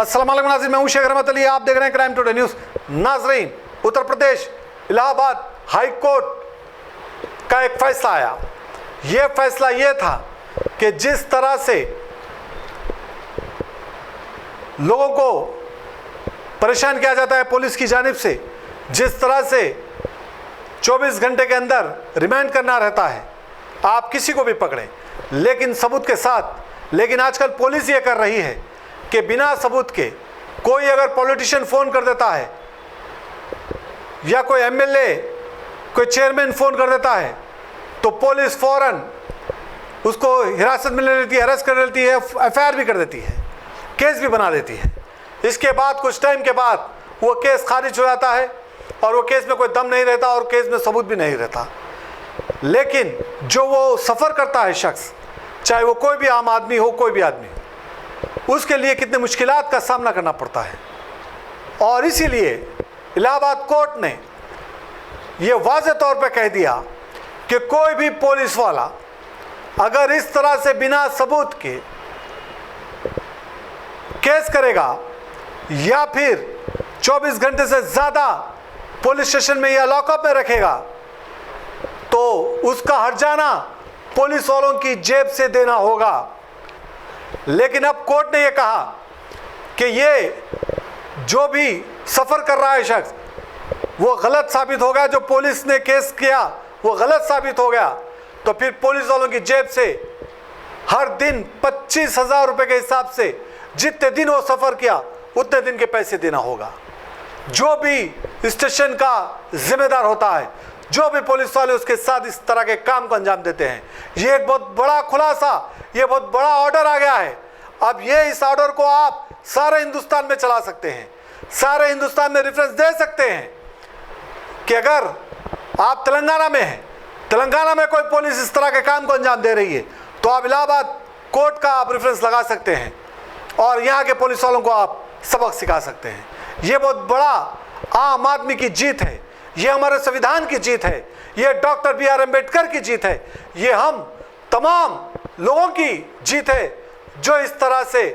अस्सलाम वालेकुम नाज़रीन, मैं हूं शेख रहमत अली, आप देख रहे हैं क्राइम टुडे न्यूज़। नाज़रीन, उत्तर प्रदेश इलाहाबाद हाई कोर्ट का एक फैसला आया। ये फैसला ये था कि जिस तरह से लोगों को परेशान किया जाता है पुलिस की जानिब से, जिस तरह से 24 घंटे के अंदर रिमांड करना रहता है, आप किसी को भी पकड़ें लेकिन सबूत के साथ। लेकिन आजकल पुलिस ये कर रही है कि बिना सबूत के कोई अगर पॉलिटिशियन फ़ोन कर देता है या कोई एमएलए, कोई चेयरमैन फ़ोन कर देता है तो पुलिस फ़ौरन उसको हिरासत में ले लेती है, अरेस्ट कर लेती है, एफआईआर भी कर देती है, केस भी बना देती है। इसके बाद कुछ टाइम के बाद वो केस खारिज हो जाता है और वो केस में कोई दम नहीं रहता और केस में सबूत भी नहीं रहता। लेकिन जो वो सफ़र करता है शख्स, चाहे वो कोई भी आम आदमी हो, कोई भी आदमी, उसके लिए कितने मुश्किलात का सामना करना पड़ता है। और इसीलिए इलाहाबाद कोर्ट ने ये वाज़ेह तौर पे कह दिया कि कोई भी पुलिस वाला अगर इस तरह से बिना सबूत के केस करेगा या फिर 24 घंटे से ज़्यादा पुलिस स्टेशन में या लॉकअप में रखेगा तो उसका हर्जाना पुलिस वालों की जेब से देना होगा। लेकिन अब कोर्ट ने यह कहा कि ये जो भी सफ़र कर रहा है शख्स वो गलत साबित हो गया, जो पुलिस ने केस किया वो गलत साबित हो गया, तो फिर पुलिस वालों की जेब से हर दिन 25,000 रुपये के हिसाब से जितने दिन वो सफ़र किया उतने दिन के पैसे देना होगा। जो भी स्टेशन का जिम्मेदार होता है, जो भी पुलिस वाले उसके साथ इस तरह के काम को अंजाम देते हैं, ये एक बहुत बड़ा खुलासा, ये बहुत बड़ा ऑर्डर आ गया है। अब ये इस ऑर्डर को आप सारे हिंदुस्तान में चला सकते हैं, सारे हिंदुस्तान में रेफरेंस दे सकते हैं कि अगर आप तेलंगाना में हैं, तेलंगाना में कोई पुलिस इस तरह के काम को अंजाम दे रही है तो आप इलाहाबाद कोर्ट का आप रेफरेंस लगा सकते हैं और यहाँ के पुलिस वालों को आप सबक सिखा सकते हैं। ये बहुत बड़ा आम आदमी की जीत है, ये हमारे संविधान की जीत है, ये डॉक्टर BR अम्बेडकर की जीत है, ये हम तमाम लोगों की जीत है जो इस तरह से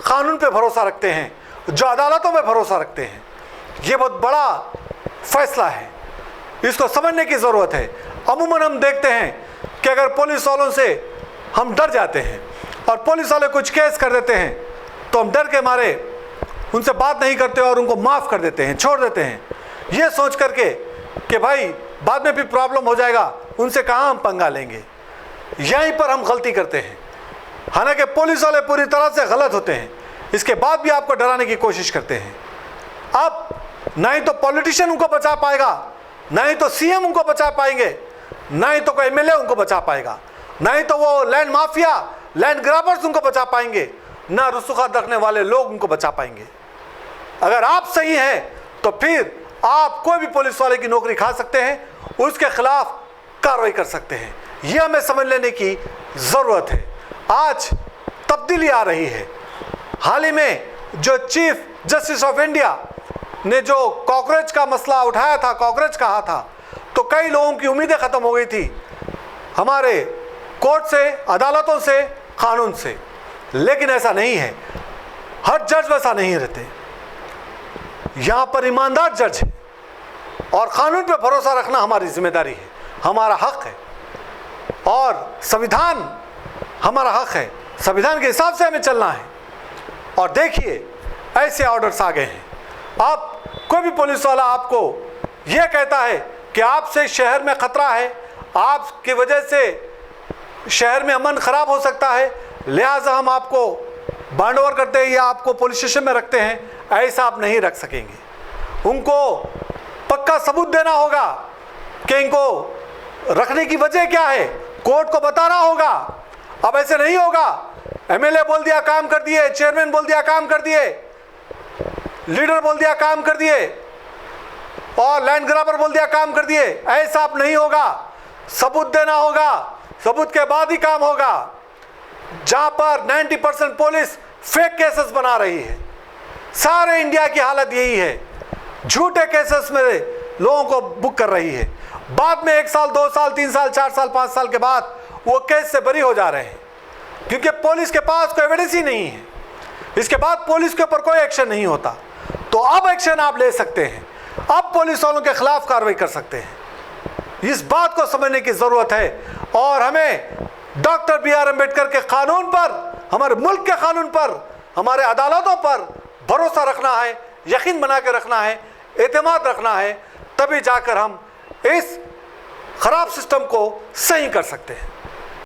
कानून पे भरोसा रखते हैं, जो अदालतों में भरोसा रखते हैं। ये बहुत बड़ा फैसला है, इसको समझने की ज़रूरत है। अमूमन हम देखते हैं कि अगर पुलिस वालों से हम डर जाते हैं और पुलिस वाले कुछ केस कर देते हैं तो हम डर के मारे उनसे बात नहीं करते और उनको माफ़ कर देते हैं, छोड़ देते हैं, ये सोच करके कि भाई बाद में भी प्रॉब्लम हो जाएगा, उनसे कहाँ हम पंगा लेंगे। यहीं पर हम गलती करते हैं। हालांकि पुलिस वाले पूरी तरह से गलत होते हैं, इसके बाद भी आपको डराने की कोशिश करते हैं। अब ना ही तो पॉलिटिशियन उनको बचा पाएगा, ना ही तो CM उनको बचा पाएंगे, ना ही तो कोई MLA उनको बचा पाएगा, ना ही तो वो लैंड माफिया, लैंड ग्रैबर्स उनको बचा पाएंगे, ना रसूखत रखने वाले लोग उनको बचा पाएंगे। अगर आप सही हैं तो फिर आप कोई भी पुलिस वाले की नौकरी खा सकते हैं, उसके खिलाफ कार्रवाई कर सकते हैं। यह हमें समझ लेने की ज़रूरत है। आज तब्दीली आ रही है। हाल ही में जो चीफ जस्टिस ऑफ इंडिया ने जो कॉकरोच का मसला उठाया था, कॉकरोच कहा था, तो कई लोगों की उम्मीदें ख़त्म हो गई थी हमारे कोर्ट से, अदालतों से, कानून से। लेकिन ऐसा नहीं है, हर जज वैसा नहीं रहते। यहाँ पर ईमानदार जज है और कानून पे भरोसा रखना हमारी जिम्मेदारी है, हमारा हक है और संविधान हमारा हक है। संविधान के हिसाब से हमें चलना है। और देखिए ऐसे ऑर्डर्स आ गए हैं। अब कोई भी पुलिस वाला आपको यह कहता है कि आपसे शहर में ख़तरा है, आपकी वजह से शहर में अमन ख़राब हो सकता है, लिहाजा हम आपको बाइंड ओवर करते हैं या आपको पुलिस स्टेशन में रखते हैं, ऐसा आप नहीं रख सकेंगे। उनको पक्का सबूत देना होगा कि इनको रखने की वजह क्या है, कोर्ट को बताना होगा। अब ऐसे नहीं होगा, MLA बोल दिया काम कर दिए, चेयरमैन बोल दिया काम कर दिए, लीडर बोल दिया काम कर दिए और लैंड ग्रैबर बोल दिया काम कर दिए, ऐसा अब नहीं होगा। सबूत देना होगा, सबूत के बाद ही काम होगा। जहां पर 90% पुलिस फेक केसेस बना रही है, सारे इंडिया की हालत यही है, झूठे केसेस में लोगों को बुक कर रही है। बाद में 1 साल, 2 साल, 3 साल, 4 साल, 5 साल के बाद वो केस से बरी हो जा रहे हैं क्योंकि पुलिस के पास कोई एविडेंस ही नहीं है। इसके बाद पुलिस के ऊपर कोई एक्शन नहीं होता। तो अब एक्शन आप ले सकते हैं, अब पुलिस वालों के खिलाफ कार्रवाई कर सकते हैं। इस बात को समझने की जरूरत है और हमें डॉक्टर BR अम्बेडकर के कानून पर, हमारे मुल्क के कानून पर, हमारे अदालतों पर भरोसा रखना है, यकीन बना के रखना है, एतमाद रखना है, तभी जाकर हम इस खराब सिस्टम को सही कर सकते हैं।